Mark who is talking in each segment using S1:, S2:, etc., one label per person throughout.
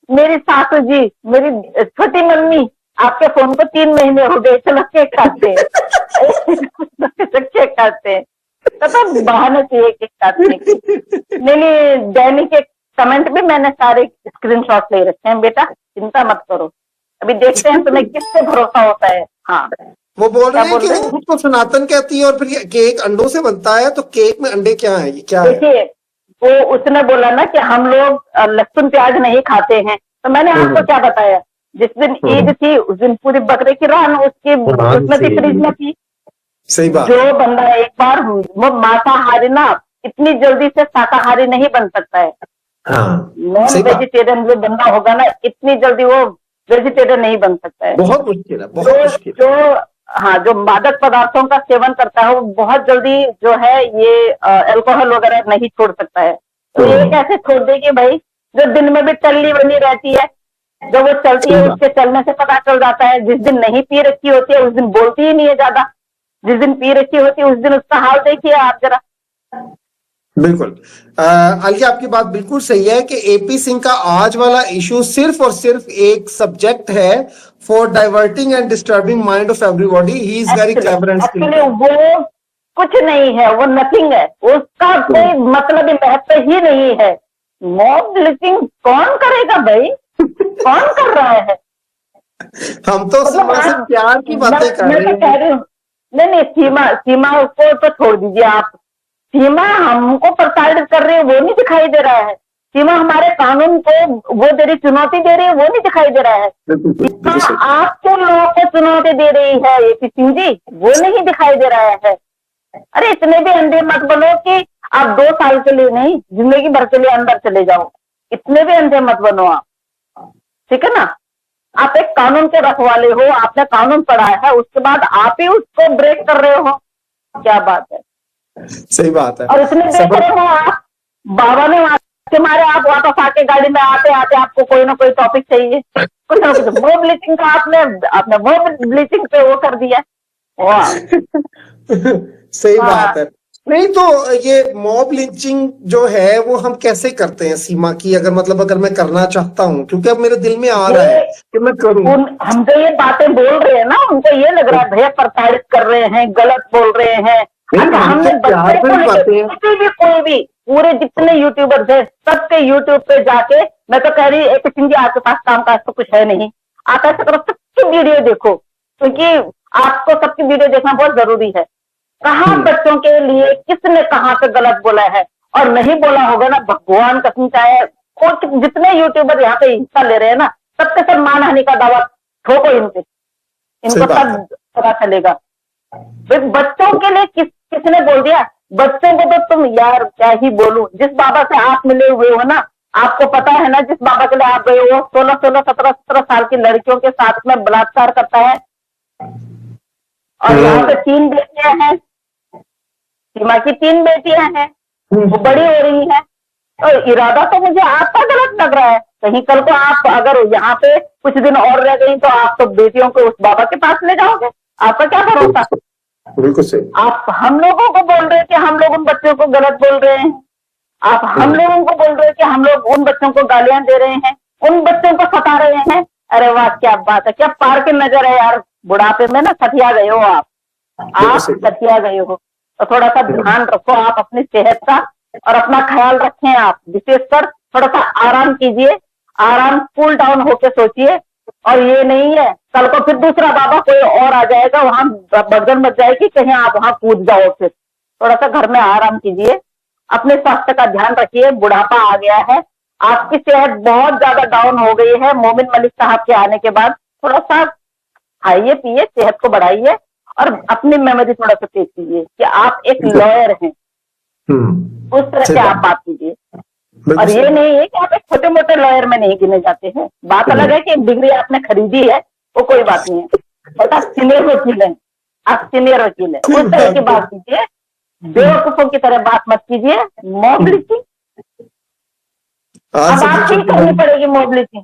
S1: मेरी सासू जी, मेरी छोटी मम्मी, आपके फोन को 3 महीने हो गए, चलो केक काटते हैं। केक काटते हैं। तो बहाने चाहिए केक काटने की। नहीं नहीं, डैनी के कमेंट भी मैंने सारे स्क्रीनशॉट ले रखे हैं, बेटा चिंता मत करो, अभी देखते हैं तुम्हें किस पे भरोसा होता है। हाँ,
S2: वो बोल
S1: क्या
S2: रहे हैं
S1: बोल
S2: कि
S1: रहे
S2: वो
S1: हैं?
S2: खुद को सनातन कहती है और फिर ये केक अंडों से बनता है, तो केक में अंडे क्या है, ये क्या है?
S1: देखिए, वो उसने बोला ना कि हम लोग लहसुन प्याज नहीं खाते हैं, तो मैंने आपको क्या बताया, जिस दिन ईद थी उस दिन पूरी बकरे की रान उसकी उसमें थी, फ्रिज में थी।
S2: सही बात
S1: जो
S2: है।
S1: बंदा एक बार वो मांसाहारी ना इतनी जल्दी से शाकाहारी नहीं बन सकता है।
S2: हाँ,
S1: नॉन
S2: सही बात।
S1: वेजिटेरियन जो बंदा होगा ना, इतनी जल्दी वो वेजिटेरियन नहीं बन सकता है।
S2: बहुत मुश्किल है, बहुत
S1: जो
S2: मुश्किल है।
S1: जो हाँ, जो मादक पदार्थों का सेवन करता है वो बहुत जल्दी जो है ये अल्कोहल वगैरह नहीं छोड़ सकता है। तो ये कैसे छोड़ देगी भाई, जो दिन में भी टल्ली बनी रहती है, जब वो चलती है उसके चलने से पता चल जाता है। जिस दिन नहीं पी रखी होती है उस दिन बोलती ही नहीं है ज्यादा, जिस दिन पी रखी होती है उस दिन उसका हाल देखिए आप जरा।
S2: बिल्कुल। आलिया, आपकी बात बिल्कुल सही है कि एपी सिंह का आज वाला इशू सिर्फ और सिर्फ एक सब्जेक्ट है for diverting and disturbing mind of everybody. He is very clever and
S1: actually
S2: skilful.
S1: वो कुछ नहीं है, वो नथिंग है, उसका कोई मतलब महत्व ही नहीं है। मॉब लिस्टिंग कौन करेगा भाई, कौन कर रहा है?
S2: हम तो
S1: मतलब
S2: सीमा से
S1: आप,
S2: प्यार की बातें कर
S1: मैं
S2: रहे
S1: तो कह
S2: हैं।
S1: रही हूँ, नहीं नहीं, सीमा सीमा को तो छोड़ दीजिए आप। सीमा हमको प्रताड़ित कर रही है वो नहीं दिखाई दे रहा है। सीमा हमारे कानून को वो दे रही, चुनौती दे रही है, वो नहीं दिखाई दे रहा है। सीमा आपके लोगों को चुनौती दे रही है एपी सिंह जी, वो नहीं दिखाई दे रहा है। अरे इतने भी अंधे मत बनो कि आप 2 साल के लिए नहीं, जिंदगी भर के लिए अंदर चले जाओ। इतने भी अंधे मत बनो आप, ठीक है ना? आप एक कानून के रखवाले हो, आपने कानून पढ़ा है, उसके बाद आप ही उसको ब्रेक कर रहे हो। क्या बात है?
S2: सही बात है।
S1: और इतने देख रहे हो आप, बाबा ने के मारे आप वापस आके गाड़ी में आते आते आपको कोई ना कोई टॉपिक चाहिए, कुछ ना कुछ। वो ब्लीचिंग का आपने वो ब्लीचिंग पे वो कर दिया। वाह,
S2: सही बात है। नहीं तो ये मॉब लिंचिंग जो है वो हम कैसे करते हैं सीमा की, अगर मतलब अगर मैं करना चाहता हूँ, क्योंकि अब मेरे दिल में आ रहा है कि मैं करूँ।
S1: हम जो ये बातें बोल रहे हैं ना, उनको ये लग रहा है भैया प्रताड़ित कर रहे हैं, गलत बोल रहे हैं। अच्छा, हमने बच्चे को किसी भी कोई भी पूरे जितने यूट्यूबर्स है सबके यूट्यूब पे जाके, मैं तो कह रही एक सिंह जी आपके पास काम काज तो कुछ है नहीं, आप ऐसा करो सबकी वीडियो देखो, क्योंकि आपको सबकी वीडियो देखना बहुत जरूरी है। कहाँ बच्चों के लिए किसने कहाँ पे गलत बोला है और नहीं बोला होगा ना, भगवान कसम चाहे और जितने यूट्यूबर यहाँ पे हिस्सा ले रहे हैं ना, सबके सब मानहानि का दावा ठोको इनको सब पता चलेगा। बच्चों के लिए किसने बोल दिया? बच्चों को तो तुम यार क्या ही बोलूं, जिस बाबा से आप मिले हुए हो ना, आपको पता है ना जिस बाबा के लिए आप गए हो, 16 17 साल की लड़कियों के साथ में बलात्कार करता है। और यहाँ पे 3 बेटियां हैं, सीमा की 3 बेटियां हैं, वो बड़ी हो रही है। तो इरादा तो मुझे आपका गलत लग रहा है। कहीं कल को आप अगर यहाँ पे कुछ दिन और रह गई तो आप तो बेटियों को उस बाबा के पास ले जाओगे, आपका क्या भरोसा?
S2: बिल्कुल सही।
S1: आप हम लोगों को बोल रहे हैं कि हम लोग उन बच्चों को गलत बोल रहे हैं, आप हम लोगों को बोल रहे हैं कि हम लोग उन बच्चों को गालियां दे रहे हैं, उन बच्चों को सता रहे हैं। अरे वाह, क्या बात है, क्या पार की नजर है यार। बुढ़ापे में ना सतिया गए हो आप सतिया गए हो, तो थोड़ा सा ध्यान रखो आप अपनी सेहत का और अपना ख्याल रखें। आप विशेषकर थोड़ा सा आराम कीजिए, आराम कूल डाउन होके सोचिए। और ये नहीं है कल को फिर दूसरा बाबा कोई और आ जाएगा, वहां बर्दन मच जाएगी, कहीं आप वहां कूद जाओ। फिर थोड़ा सा घर में आराम कीजिए, अपने स्वास्थ्य का ध्यान रखिए। बुढ़ापा आ गया है, आपकी सेहत बहुत ज्यादा डाउन हो गई है। मोमिन मलिक साहब के आने के बाद थोड़ा सा खाइए पिए, सेहत को बढ़ाइए और अपनी मेमोरी थोड़ा सा तेज कीजिए कि आप एक लॉयर हैं, उस तरह से आप बात कीजिए। और ये नहीं है कि आप एक छोटे मोटे लॉयर में नहीं गिने जाते हैं। बात अलग है कि एक डिग्री आपने खरीदी है, वो कोई बात नहीं है, बट आप सीनियर वकील हैं, आप सीनियर वकील हैं, उस तरह की बात कीजिए। बेवकूफों की तरह बात मत कीजिए। मॉब लिस्टिंग अब आपकी करनी पड़ेगी, मॉब लिस्टिंग।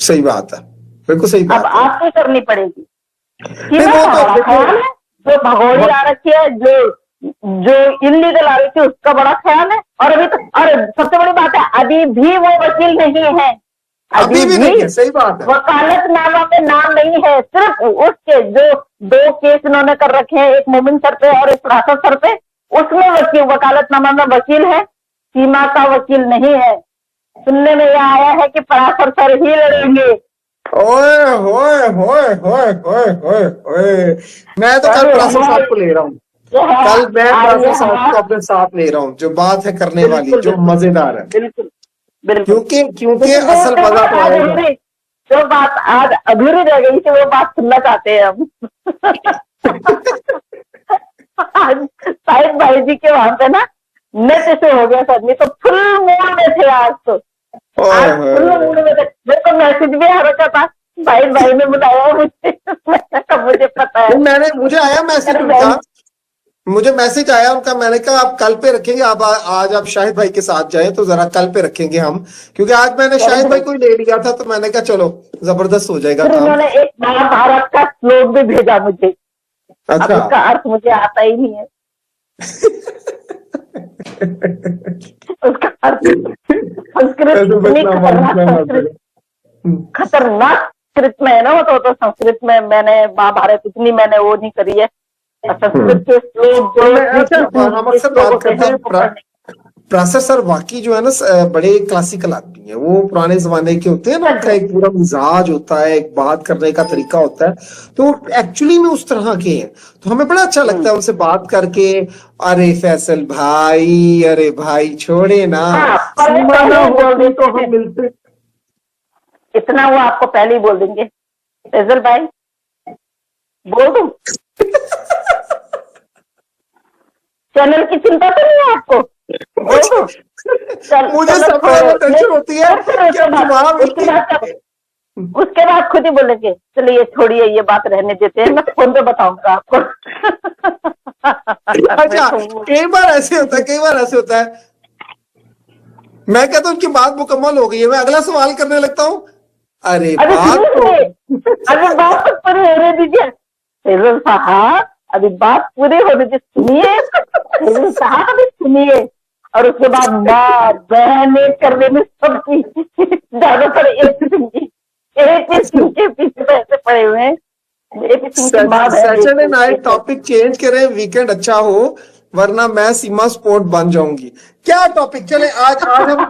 S2: सही बात है, बिल्कुल सही बात
S1: अब आपको करनी पड़ेगी।
S2: ख्याल
S1: है जो भगोड़ी आ रखी है, जो इलीगल आ रही थी उसका बड़ा ख्याल है। और अभी तो, और सबसे बड़ी बात है अभी भी वो वकील नहीं है,
S2: अभी भी नहीं है, सही बात है।
S1: वकालतनामा में नाम नहीं है, सिर्फ उसके जो 2 केस इन्होंने कर रखे हैं, एक मोमिन सर पे और एक परासर सर पे, उसमें वकालतनामा में वकील है, सीमा का वकील नहीं है। सुनने में यह आया है कि परासर सर ही लड़ेंगे।
S2: ओए होए होए होए होए होए होए, मैं तो कल परासर साहब को ले रहा हूँ, कल मैं परासर साहब को अपने साथ ले रहा हूँ। जो बात है करने वाली, जो मजेदार है,
S1: बिल्कुल बिल्कुल,
S2: क्योंकि असल मजा तो आएगा।
S1: जो बात आज अधूरी रह गई थी वो बात सुनना चाहते हैं हम। आज साहिब भाई जी के वहां पे ना नेट इशू हो गया सर, नहीं तो फुल मूड में थे आज तो, आज फुल मूड में थे। मेरे को मैसेज भी आ रखा था, भाई ने बुलाया मुझे पता है,
S2: मुझे आया मैसेज उनका, मुझे मैसेज आया उनका, मैंने कहा आप कल पे रखेंगे, आप आज आप शाहिद भाई के साथ जाएं तो जरा कल पे रखेंगे हम, क्योंकि आज मैंने शाहिद भाई को ले लिया था, तो मैंने कहा चलो जबरदस्त हो जाएगा काम।
S1: उन्होंने एक महाभारत का श्लोक भी भेजा मुझे,
S2: अच्छा,
S1: उसका अर्थ मुझे आता ही नहीं है। उसका अर्थ खतरनाक संस्कृत में है ना, वो तो संस्कृत में मैंने महाभारत इतनी मैंने वो नहीं करी है, संस्कृत के श्लोक जो
S2: हम अक्सर बात करते हैं। परासर सर वाकई जो है ना बड़े क्लासिकल आदमी है, वो पुराने जमाने के होते हैं ना, उनका एक पूरा मिजाज होता है, एक बात करने का तरीका होता है, तो एक्चुअली में उस तरह के हैं, तो हमें बड़ा अच्छा लगता है उनसे बात करके। अरे फैसल भाई, अरे भाई छोड़े ना, तो हम मिलते,
S1: इतना वो आपको पहले ही बोल देंगे, फैसल भाई बोल दूं। चैनल की चिंता तो नहीं है आपको?
S2: मुझे सब टेंशन होती है
S1: उसके बाद खुद ही बोलेंगे चलिए छोड़िए ये बात रहने देते हैं, मैं फोन पे बताऊंगा आपको।
S2: अच्छा, कई बार ऐसे होता है, मैं कहता हूँ उनकी बात मुकम्मल हो गई है, मैं अगला सवाल करने लगता हूँ, अरे
S1: बात पूरी होने दीजिए साहब, अभी बात पूरी होने दीजिए, सुनिए साहब, अभी सुनिए, और उसके बाद माँ बहने करने में सबकी ज्यादातर एक किस्म के पीछे पैसे पड़े हुए हैं।
S2: सैटरडे नाइट टॉपिक चेंज करें, वीकेंड अच्छा हो, वरना मैं सीमा स्पोर्ट बन जाऊंगी। क्या टॉपिक चले आज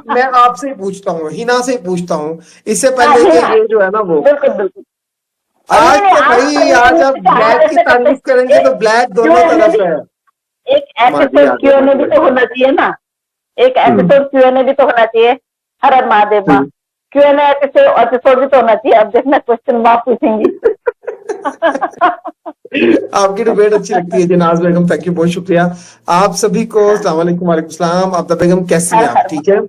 S2: मैं आपसे ही पूछता हूँ, हिना से ही पूछता हूँ, इससे पहले कि ये जो है ना वो
S1: बिल्कुल
S2: आज तो भाई, आज आप ब्लैक की तारीफ करेंगे तो ब्लैक दोनों तरफ है।
S1: एक एपिसोड क्यूएनए भी तो होना चाहिए ना, एक एपिसोड क्यूएनए भी तो होना चाहिए। हर महादेव माँ क्यूएनए एपिसोड भी तो होना चाहिए। अब देखना क्वेश्चन माँ पूछेंगी।
S2: आपकी डिबेट अच्छी लगती है जनाज बेगम, थैंक यू, बहुत शुक्रिया आप सभी को। अस्सलाम वालेकुम। वालेकुम सलाम। आबदा बेगम कैसी हैं आप? ठीक है,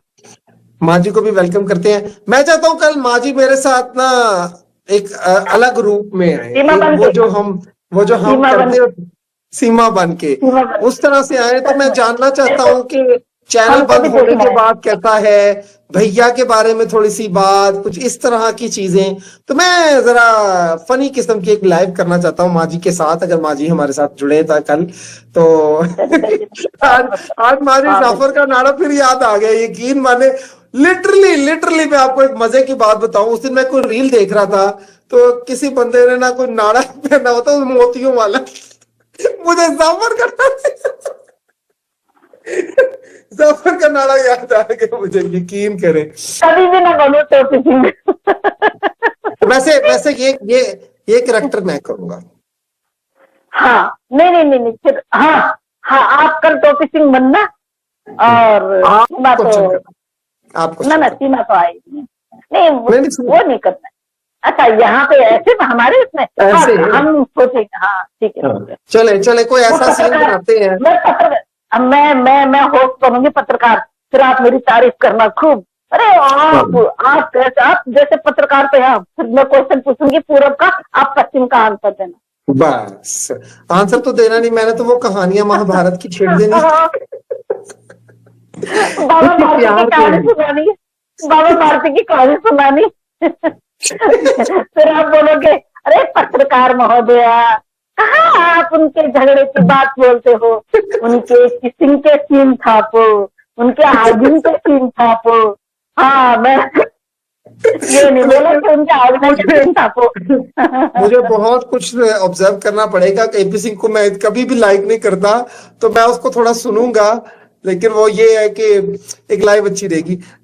S2: माँ जी को भी वेलकम करते हैं। मैं चाहता हूँ कल माँ जी मेरे साथ ना एक अलग रूप में आए, वो जो हम करते हैं सीमा बन के, उस तरह से आए। तो मैं जानना चाहता हूँ कि चैनल बंद होने के बाद कैसा है, भैया के बारे में थोड़ी सी बात, कुछ इस तरह की चीजें। तो मैं जरा फनी किस्म की एक लाइव करना चाहता हूँ माँ जी के साथ, अगर माँ जी हमारे साथ जुड़े था कल तो। आज माँ जी जाफर का नारा फिर याद आ गया, यकीन माने। लिटरली मैं आपको एक मजे की बात बताऊं, उस दिन मैं कोई रील देख रहा था, तो किसी बंदे ने ना कोई नाड़ा पहना होता मोतियों वाला, मुझे जाफर का नारा याद आ गया, मुझे यकीन करें।
S1: कभी भी ना बनो टोपी सिंह।
S2: वैसे ये कैरेक्टर मैं करूंगा।
S1: हाँ नहीं फिर हाँ आप कल टोपी सिंह बनना, और
S2: आपको
S1: ना सीमा तो आएगी नहीं, वो नहीं करना। अच्छा यहाँ पे ऐसे हमारे इसमें हम सोचेंगे। हाँ ठीक है,
S2: चले कोई ऐसा सीन बनाते हैं।
S1: मैं होस्ट बनूंगी पत्रकार, फिर आप मेरी तारीफ करना खूब। अरे आप जैसे पत्रकार पे हैं, फिर मैं क्वेश्चन पूछूंगी पूरब का, आप पश्चिम का आंसर देना।
S2: बस आंसर तो देना नहीं, मैंने तो वो कहानियां महाभारत की छेड़ देनी।
S1: बाबा भारती की कहानी सुनानी। फिर आप बोलोगे अरे पत्रकार महोदया, कहाँ आप उनके झगड़े की बात बोलते हो, उनके किसिंग के सीन छापो, उनके हाइजिंग के सीन छापो। हाँ मैं ये नहीं बोला कि उनके ऑर्गेनाइजेशन था को
S2: मुझे बहुत कुछ ऑब्जर्व करना पड़ेगा। एपी सिंह को मैं कभी भी लाइक नहीं करता, तो मैं उसको थोड़ा सुनूंगा, लेकिन वो ये है कि एक लाइव अच्छी रहेगी।